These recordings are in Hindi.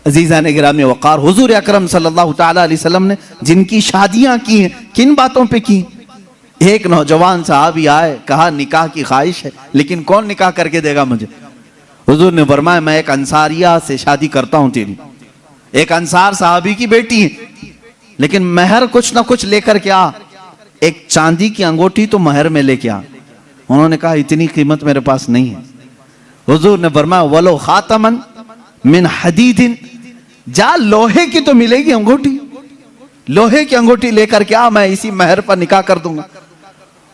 अजीज़ान गिरामी वक़ार, हुज़ूर अकरम सल्लल्लाहु ताला अलैहि वसल्लम ने जिनकी शादियां की हैं, किन बातों पे की? एक नौजवान साहबी आए, कहा निकाह की ख्वाहिश है, लेकिन कौन निकाह करके देगा मुझे? हुज़ूर ने फरमाया मैं एक अंसारिया से शादी करता हूं तेरी। एक अंसार साहबी की बेटी है, लेकिन महर कुछ ना कुछ लेकर के आ, एक चांदी की अंगूठी तो महर में लेके आ। उन्होंने कहा इतनी कीमत मेरे पास नहीं है। हुज़ूर ने फरमाया वलो खातमन मिन हदीदिन, जा लोहे की तो मिलेगी अंगूठी, लोहे की अंगूठी लेकर के आ, मैं इसी महर पर निकाह कर दूंगा।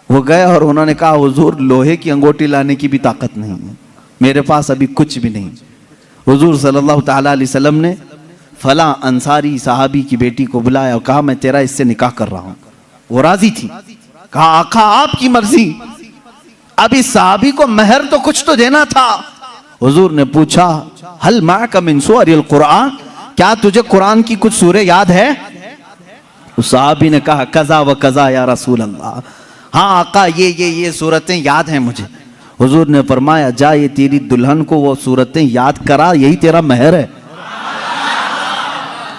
वो गए और उन्होंने कहा हुजूर लोहे की अंगूठी लाने की भी ताकत नहीं है, मेरे पास अभी कुछ भी नहीं। हुजूर सल्लल्लाहु ताला अलैहि वसल्लम ने फला अंसारी साहबी की बेटी को बुलाया और कहा मैं तेरा इससे निकाह कर रहा हूं। वो राजी थी। कहा आका आपकी मर्जी। अब इस साहबी को महर तो कुछ तो देना था। हुजूर ने पूछा हल माका मिन सूरिल कुरान, क्या तुझे कुरान की कुछ सूरे याद है? उस साहबी ने कहा कज़ा व कज़ा या रसूल अल्लाह, हाँ आका ये सूरतें याद हैं मुझे। हुजूर ने फरमाया जा ये तेरी दुल्हन को वो सूरतें याद करा, यही तेरा महर है।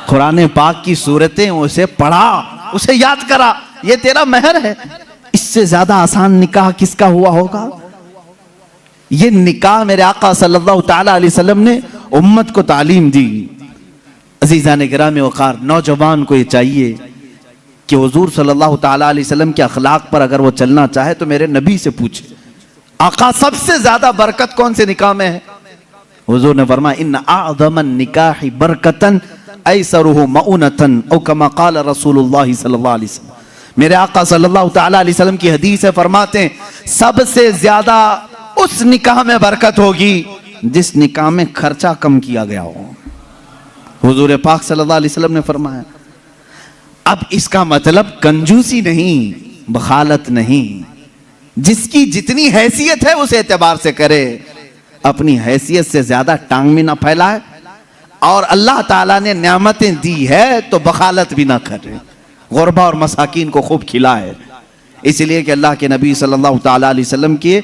कुरान पाक की सूरतें उसे पढ़ा, उसे याद करा, ये तेरा महर है। इससे ज्यादा आसान निकाह किसका हुआ होगा? ये निकाह मेरे आका सल्लल्लाहु ताला अलैहि वसल्लम ने उम्मत को तालीम दी। अज़ीज़ान गिरामी वक़ार, नौजवान को ये चाहिए कि हुजूर सल्लल्लाहु ताला अलैहि वसल्लम के अखलाक पर अगर वो चलना चाहे तो मेरे नबी से पूछे, आका सबसे ज्यादा बरकत कौन से निकाह में है? हुजूर ने फरमाया इन्ना अअज़मन निकाहि बरकतन ऐसरुहु मऊनतन औ कमा क़ाल रसूलुल्लाह सल्लल्लाहु अलैहि वसल्लम। मेरे आका सल्लल्लाहु ताला अलैहि वसल्लम की हदीस है, फरमाते हैं सबसे ज्यादा उस निकाह में बरकत होगी जिस निकाह में खर्चा कम किया गया हो। हुजूर पाक सल्लल्लाहु अलैहि वसल्लम ने फरमाया। अब इसका मतलब कंजूसी नहीं, बखालत नहीं, जिसकी जितनी हैसियत है उस एतबार से करे, अपनी हैसियत से ज्यादा टांग भी ना फैलाए, और अल्लाह ताला ने नेमतें दी है तो बखालत भी ना करे, गुरबा और मसाकीन को खूब खिलाए। इसलिए कि अल्लाह के नबी सल्लल्लाहु ताला अलैहि वसल्लम के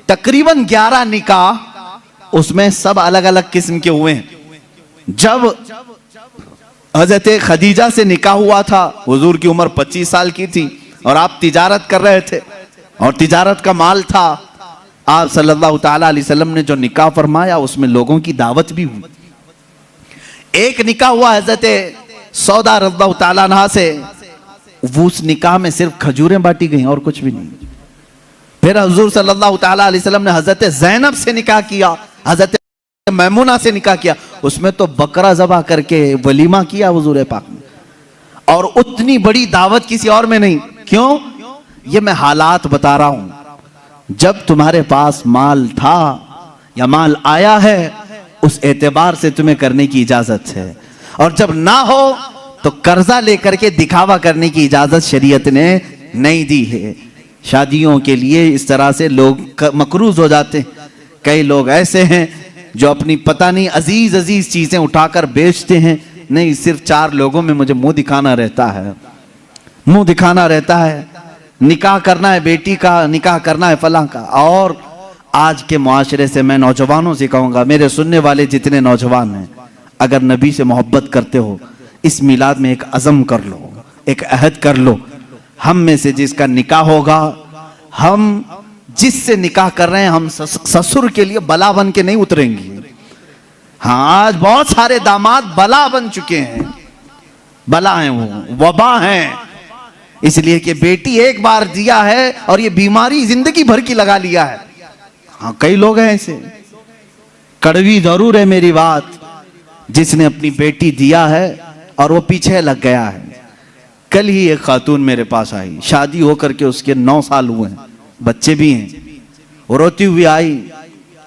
तकरीबन 11 निकाह, उसमें सब अलग अलग किस्म के हुए हैं। जब हजरत खदीजा से निकाह हुआ था, हुजूर की उम्र 25 साल की थी और आप तिजारत कर रहे थे और तिजारत का माल था। आप सल्लल्लाहु ताला अलैहि वसल्लम ने जो निकाह फरमाया उसमें लोगों की दावत भी हुई। एक निकाह हुआ हजरत सौदा रज़ियल्लाहु ताला अन्हा से, वो उस निकाह में सिर्फ खजूरें बांटी गई और कुछ भी नहीं। फिर हुजूर सल्लल्लाहु ताला अलैहि वसल्लम ने हजरत ज़ैनब से निकाह किया, हजरत मैमुना से निकाह किया, उसमें तो बकरा ज़बह करके वलीमा किया हुजूर पाक ने, और उतनी बड़ी दावत किसी और में नहीं। क्यों? ये मैं हालात बता रहा हूं। जब तुम्हारे पास माल था या माल आया है उस एतबार से तुम्हें करने की इजाजत है, और जब ना हो तो कर्जा लेकर के दिखावा करने की इजाजत शरीयत ने नहीं दी है। शादियों के लिए इस तरह से लोग मकरूज हो जाते हैं। कई लोग ऐसे हैं जो अपनी पता नहीं अजीज अजीज चीजें उठाकर बेचते हैं, नहीं सिर्फ 4 लोगों में मुझे मुंह दिखाना रहता है, मुंह दिखाना रहता है, निकाह करना है बेटी का, निकाह करना है फलां का। और आज के मुआशरे से मैं नौजवानों से कहूंगा, मेरे सुनने वाले जितने नौजवान हैं, अगर नबी से मोहब्बत करते हो इस मिलाद में एक अज़म कर लो, एक अहद कर लो, हम में से जिसका निकाह होगा, हम जिससे निकाह कर रहे हैं, हम ससुर के लिए बला बन के नहीं उतरेंगे। हाँ, आज बहुत सारे दामाद बला बन चुके हैं, बला हैं, वो वबा हैं, इसलिए कि बेटी एक बार दिया है और ये बीमारी जिंदगी भर की लगा लिया है। हाँ, कई लोग हैं ऐसे, कड़वी जरूर है मेरी बात, जिसने अपनी बेटी दिया है और वो पीछे लग गया है। कल ही एक खातून मेरे पास आई, शादी होकर के उसके 9 साल हुए हैं, बच्चे भी हैं। वो रोती हुई आई,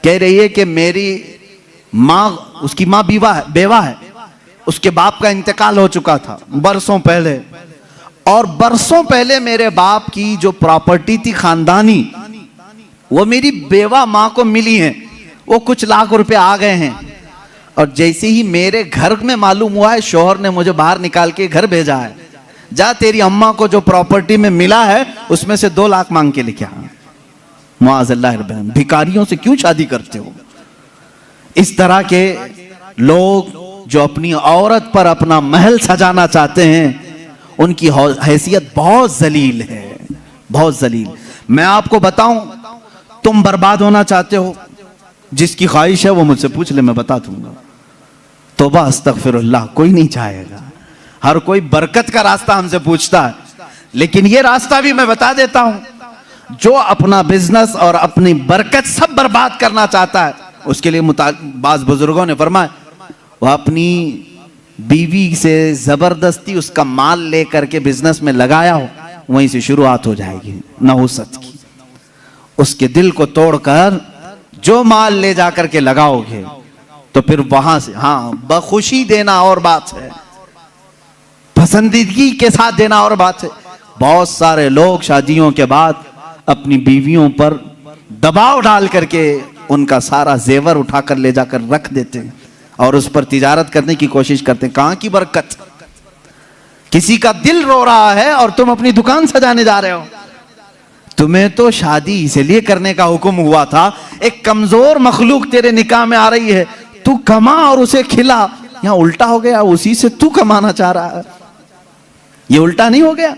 कह रही है कि मेरी माँ, उसकी माँ बेवा है, उसके बाप का इंतकाल हो चुका था बरसों पहले, और बरसों पहले मेरे बाप की जो प्रॉपर्टी थी खानदानी, वो मेरी बेवा माँ को मिली है, वो कुछ लाख रुपए आ गए हैं। और जैसे ही मेरे घर में मालूम हुआ है, शोहर ने मुझे बाहर निकाल के घर भेजा है, जा तेरी अम्मा को जो प्रॉपर्टी में मिला है उसमें से 2 लाख मांग के लेके आ। मुआज़ल्लाह, भिखारियों से क्यों शादी करते हो? इस तरह के लोग जो अपनी औरत पर अपना महल सजाना चाहते हैं उनकी हैसियत बहुत जलील है, बहुत जलील। मैं आपको बताऊं, तुम बर्बाद होना चाहते हो, जिसकी ख्वाहिश है वो मुझसे पूछ ले, मैं बता दूंगा। तौबा अस्तगफिरुल्लाह, कोई नहीं चाहेगा। हर कोई बरकत का रास्ता हमसे पूछता है, लेकिन ये रास्ता भी मैं बता देता हूं। जो अपना बिजनेस और अपनी बरकत सब बर्बाद करना चाहता है, उसके लिए बाज़ बुजुर्गों ने फरमाया, वह अपनी बीवी से जबरदस्ती उसका माल लेकर के बिजनेस में लगाया हो, वहीं से शुरुआत हो जाएगी नहुसत की। उसके दिल को तोड़कर जो माल ले जाकर के लगाओगे तो फिर वहां से, हाँ, बखुशी देना और बात है, पसंदीदगी के साथ देना और बात है। बहुत सारे लोग शादियों के बाद अपनी बीवियों पर दबाव डाल करके उनका सारा जेवर उठाकर ले जाकर रख देते हैं और उस पर तिजारत करने की कोशिश करते हैं। कहां की बरकत? किसी का दिल रो रहा है और तुम अपनी दुकान सजाने जा रहे हो। तुम्हें तो शादी इसलिए करने का हुक्म हुआ था, एक कमजोर मखलूक तेरे निकाह में आ रही है, तू कमा और उसे खिला। यहां उल्टा हो गया, उसी से तू कमाना चाह रहा है। ये उल्टा नहीं हो गया?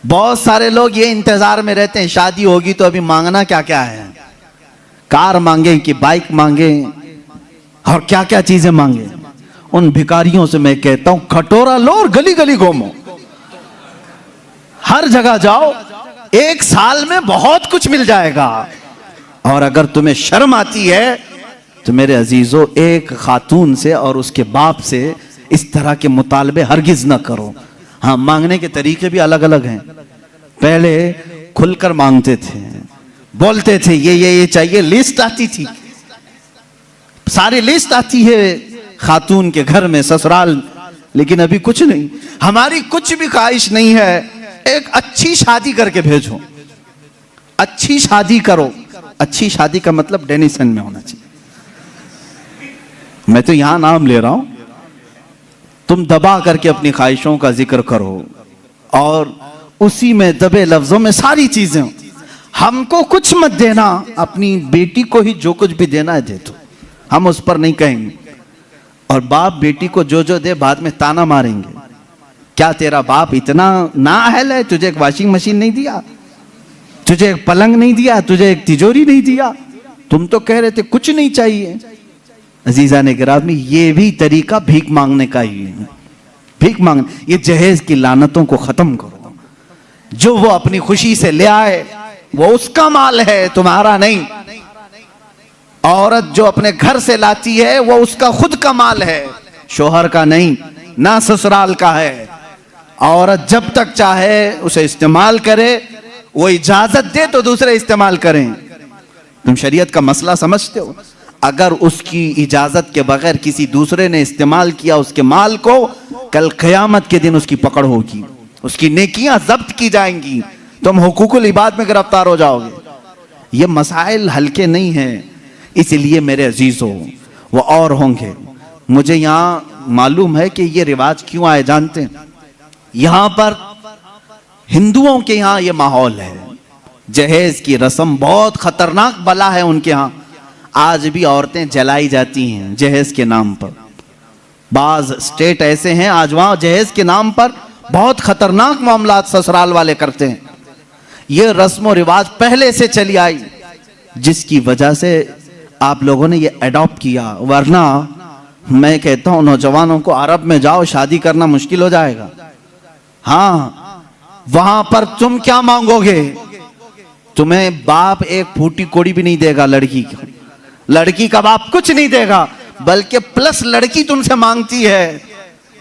बहुत सारे लोग ये इंतजार में रहते हैं, शादी होगी तो अभी मांगना क्या क्या है, कार मांगे कि बाइक मांगे और क्या क्या चीजें मांगे। उन भिखारियों से मैं कहता हूं, खटोरा लो और गली गली घूमो, हर जगह जाओ, एक साल में बहुत कुछ मिल जाएगा। और अगर तुम्हें शर्म आती है तो मेरे अजीजों, एक खातून से और उसके बाप से इस तरह के मुतालबे हरगिज न करो। हाँ, मांगने के तरीके भी अलग अलग हैं। पहले खुलकर मांगते थे, बोलते थे ये चाहिए, लिस्ट आती थी, सारी लिस्ट आती है खातून के घर में, ससुराल। लेकिन अभी कुछ नहीं, हमारी कुछ भी ख्वाहिश नहीं है, एक अच्छी शादी करके भेजो, अच्छी शादी करो। अच्छी शादी का मतलब डेनिसन में होना चाहिए। मैं तो यहां नाम ले रहा हूं, तुम दबा करके अपनी ख्वाहिशों का जिक्र करो और उसी में दबे लफ्जों में सारी चीजें। हमको कुछ मत देना, अपनी बेटी को ही जो कुछ भी देना है दे दो, हम उस पर नहीं कहेंगे। और बाप बेटी को जो जो दे बाद में ताना मारेंगे, क्या तेरा बाप इतना नाअहल है, तुझे एक वॉशिंग मशीन नहीं दिया, तुझे एक पलंग नहीं दिया, तुझे एक तिजोरी नहीं दिया, तुम तो कह रहे थे कुछ नहीं चाहिए। अजीजा ने गिरामी, ये भी तरीका भीख मांगने का ही है। भीख मांगने, ये जहेज की लानतों को खत्म करो। जो वो अपनी खुशी से ले आए वो उसका माल है, तुम्हारा नहीं। औरत जो अपने घर से लाती है वो उसका खुद का माल है, शोहर का नहीं, ना ससुराल का है। औरत जब तक चाहे उसे इस्तेमाल करे, वो इजाजत दे तो दूसरे इस्तेमाल करें। तुम शरीयत का मसला समझते हो? अगर उसकी इजाजत के बगैर किसी दूसरे ने इस्तेमाल किया उसके माल को, कल क़यामत के दिन उसकी पकड़ होगी, उसकी नेकियां जब्त की जाएंगी, तुम हुकूकुल इबाद में गिरफ्तार हो जाओगे। ये मसाइल हल्के नहीं हैं। इसलिए मेरे अजीजों, वो और होंगे। मुझे यहाँ मालूम है कि ये रिवाज क्यों आए, जानते हैं? यहाँ पर हिंदुओं के यहाँ ये माहौल है, जहेज की रस्म बहुत खतरनाक बला है उनके यहाँ। आज भी औरतें जलाई जाती हैं जहेज के नाम पर। बाज स्टेट ऐसे हैं आज वहां जहेज के नाम पर बहुत खतरनाक मामलात ससुराल वाले करते हैं। ये रस्म और रिवाज पहले से चली आई, जिसकी वजह से आप लोगों ने ये अडॉप्ट किया। वरना मैं कहता हूं नौजवानों को, अरब में जाओ, शादी करना मुश्किल हो जाएगा। हाँ, वहां पर तुम क्या मांगोगे? तुम्हें बाप एक फूटी कोड़ी भी नहीं देगा लड़की की, लड़की का बाप कुछ नहीं देगा, बल्कि प्लस लड़की तुमसे मांगती है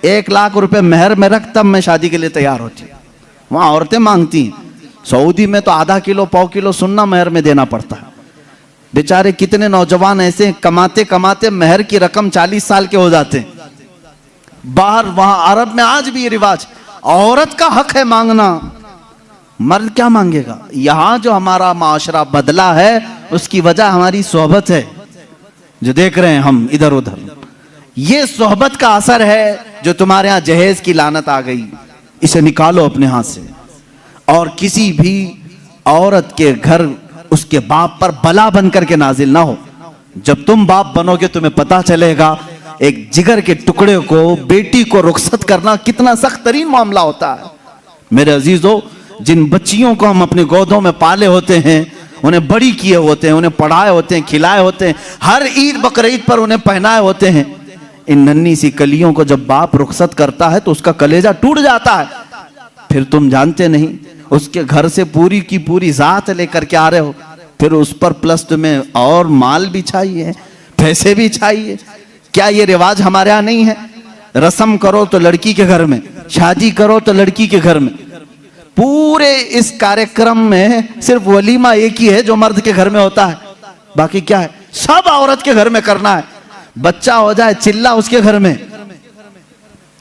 1 लाख रुपए मेहर में रख, तब मैं शादी के लिए तैयार होती। वहां औरतें मांगती हैं। सऊदी में तो आधा किलो पाव किलो सुन्ना मेहर में देना पड़ता है। बेचारे कितने नौजवान ऐसे कमाते कमाते मेहर की रकम 40 साल के हो जाते हैं। बाहर वहां अरब में आज भी ये रिवाज, औरत का हक है मांगना, मर्द क्या मांगेगा? यहां जो हमारा माशरा बदला है उसकी वजह हमारी सोहबत है, जो देख रहे हैं हम इधर उधर। ये सोहबत का असर है जो तुम्हारे यहां जहेज की लानत आ गई। इसे निकालो अपने हाथ से। और किसी भी औरत के घर उसके बाप पर बला बन करके नाजिल ना हो। जब तुम बाप बनोगे तुम्हें पता चलेगा एक जिगर के टुकड़े को, बेटी को रुखसत करना कितना सख्त तरीन मामला होता है। मेरे अजीजों, जिन बच्चियों को हम अपने गोदों में पाले होते हैं, उन्हें बड़ी किए होते हैं, उन्हें पढ़ाए होते हैं, खिलाए होते हैं, हर ईद बकरीद पर उन्हें पहनाए होते हैं, इन नन्ही सी कलियों को जब बाप रुखसत करता है तो उसका कलेजा टूट जाता है। फिर तुम जानते नहीं, उसके घर से पूरी की पूरी जात लेकर के आ रहे हो, फिर उस पर प्लस तुम्हें और माल भी चाहिए, पैसे भी चाहिए। क्या ये रिवाज हमारे यहाँ नहीं है? रस्म करो तो लड़की के घर में, शादी करो तो लड़की के घर में। पूरे इस कार्यक्रम में सिर्फ वलीमा एक ही है जो मर्द के घर में होता है, बाकी क्या है? सब औरत के घर में करना है। बच्चा हो जाए चिल्ला उसके घर में।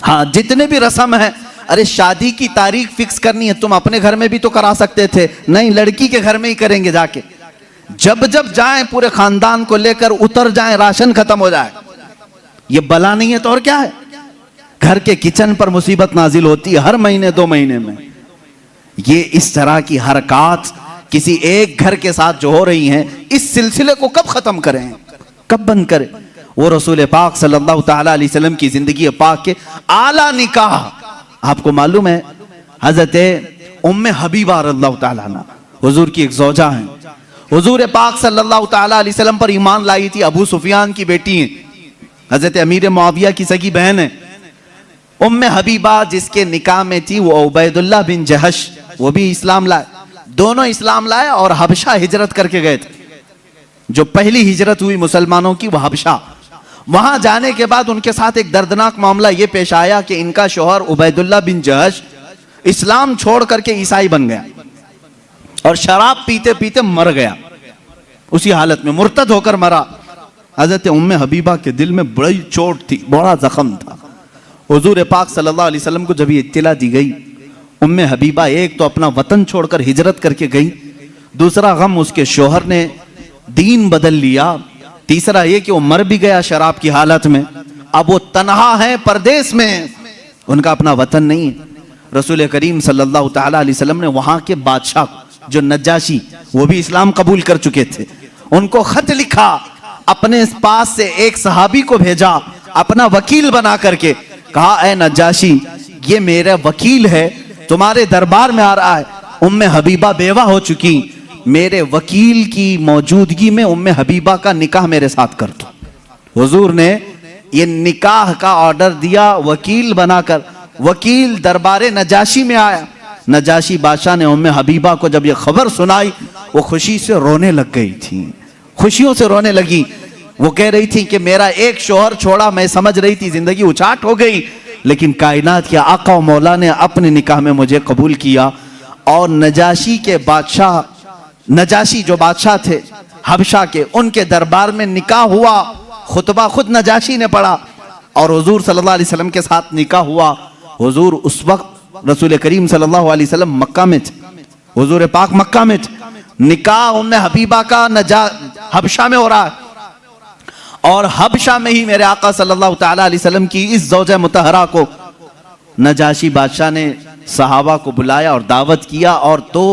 हाँ, जितने भी रस्म है, अरे शादी की तारीख फिक्स करनी है, तुम अपने घर में भी तो करा सकते थे, नहीं लड़की के घर में ही करेंगे जाके। जब जब जाएं पूरे खानदान को लेकर उतर जाएं, राशन खत्म हो जाए। ये बला नहीं है तो और क्या है? घर के किचन पर मुसीबत नाजिल होती है हर महीने 2 महीने में। ये इस तरह की हरकत किसी एक घर के साथ जो हो रही हैं, इस सिलसिले को कब खत्म करें, कब बंद करें? वो रसूल पाक सल्लल्लाहु ताला अलैहि वसल्लम की जिंदगी पाक के आला निकाह, आपको मालूम है हजरत उम्मे हबीबा रज़ियल्लाहु ताला अन्हा हुजूर की एक ज़ौजा हैं। हुजूर पाक सल्लल्लाहु ताला अलैहि वसल्लम पर ईमान लाई थी, अबू सुफियान की बेटी हैं, हजरत अमीर मुआविया की सगी बहन है। उम्मे हबीबा जिसके निकाह में थी वो उबैदुल्लाह बिन जहश, वो भी इस्लाम लाए। दोनों इस्लाम लाए और हबशा हिजरत करके गए थे। जो पहली हिजरत हुई मुसलमानों की वो हबशा। वहां जाने के बाद उनके साथ एक दर्दनाक मामला ये पेश आया कि इनका शोहर उबैदुल्लाह बिन जहश इस्लाम छोड़ करके ईसाई बन गया और शराब पीते पीते मर गया। उसी हालत में मुर्तद होकर मरा। हजरत उम्मे हबीबा के दिल में बड़ी चोट थी, बड़ा जख्म था। हुजूर पाक सल्लल्लाहु अलैहि वसल्लम को जब ये इत्तिला दी गई, उम्मे हबीबा एक तो अपना वतन छोड़कर हिजरत करके गई, दूसरा गम उसके शोहर ने दीन बदल लिया, तीसरा ये कि वो मर भी गया शराब की हालत में। अब वो तन्हा है, परदेश में, उनका अपना वतन नहीं है। रसूल करीम सल्लल्लाहु ताला अलैहि वसल्लम ने वहां के बादशाह जो नज्जाशी, वो भी इस्लाम कबूल कर चुके थे, उनको खत लिखा, अपने पास से एक सहाबी को भेजा, अपना वकील बना करके कहा, ऐ नज्जाशी, ये मेरा वकील है, तुम्हारे दरबार में आ रहा है। उम्मे हबीबा बेवा हो चुकी, मेरे वकील की मौजूदगी में उम्मे हबीबा का निकाह मेरे साथ कर दो। हुजूर ने ये निकाह का ऑर्डर दिया वकील बनाकर। वकील दरबारे नजाशी में आया। नजाशी बादशाह ने उम्मे हबीबा को जब ये खबर सुनाई, वो खुशी से रोने लग गई थी, खुशियों से रोने लगी। वो कह रही थी कि मेरा एक शोहर छोड़ा, मैं समझ रही थी जिंदगी उचाट हो गई, लेकिन कायनात के आका और मौला ने अपने निकाह में मुझे कबूल किया। और नजाशी के बादशाह, नजाशी जो बादशाह थे हबशा के, उनके दरबार में निकाह हुआ। खुतबा खुद नजाशी ने पढ़ा और हुजूर सल्लल्लाहु अलैहि वसल्लम के साथ निकाह हुआ। हुजूर उस वक्त रसूल करीम सल्लल्लाहु अलैहि वसल्लम मक्का में थे, हुजूर पाक मक्का में थे। निकाह उम्मे हबीबा का हबशा में हो रहा है और हबशा में ही मेरे आका सल्लल्लाहु ताला अलैहि वसल्लम की इस ज़ौजा मुतहरा को नजाशी बादशाह ने सहाबा को बुलाया और दावत किया और 2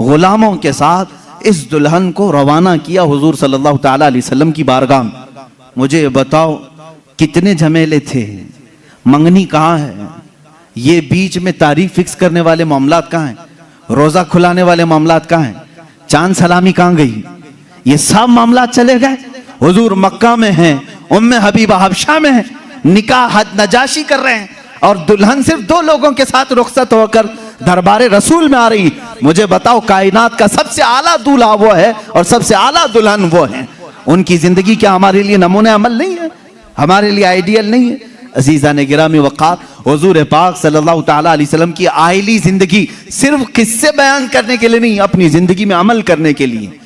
गुलामों के साथ इस दुल्हन को रवाना किया हुजूर सल्लल्लाहु ताला अलैहि वसल्लम की बारगाह में। मुझे बताओ कितने झमेले थे, मंगनी कहाँ है, ये बीच में तारीख फिक्स करने वाले मामलात कहाँ हैं, रोजा खुलाने वाले मामलात कहाँ हैं, चांद सलामी कहाँ गई, ये सब मामलात चले गए। हुजूर मक्का में हैं, उम्मे हबीबा हबशा में है, निकाह नजाशी कर रहे हैं और दुल्हन सिर्फ 2 लोगों के साथ रुखसत होकर दरबारे रसूल में आ रही। मुझे बताओ कायनात का सबसे आला दूल्हा वो है और सबसे आला दुल्हन वो है। उनकी जिंदगी क्या हमारे लिए नमूने अमल नहीं है, हमारे लिए आइडियल नहीं है? अजीजा ने गिरामी वक़ार, हुजूर पाक सल्लल्लाहु ताला अलैहि वसल्लम की आइली जिंदगी सिर्फ किस्से बयान करने के लिए नहीं, अपनी जिंदगी में अमल करने के लिए।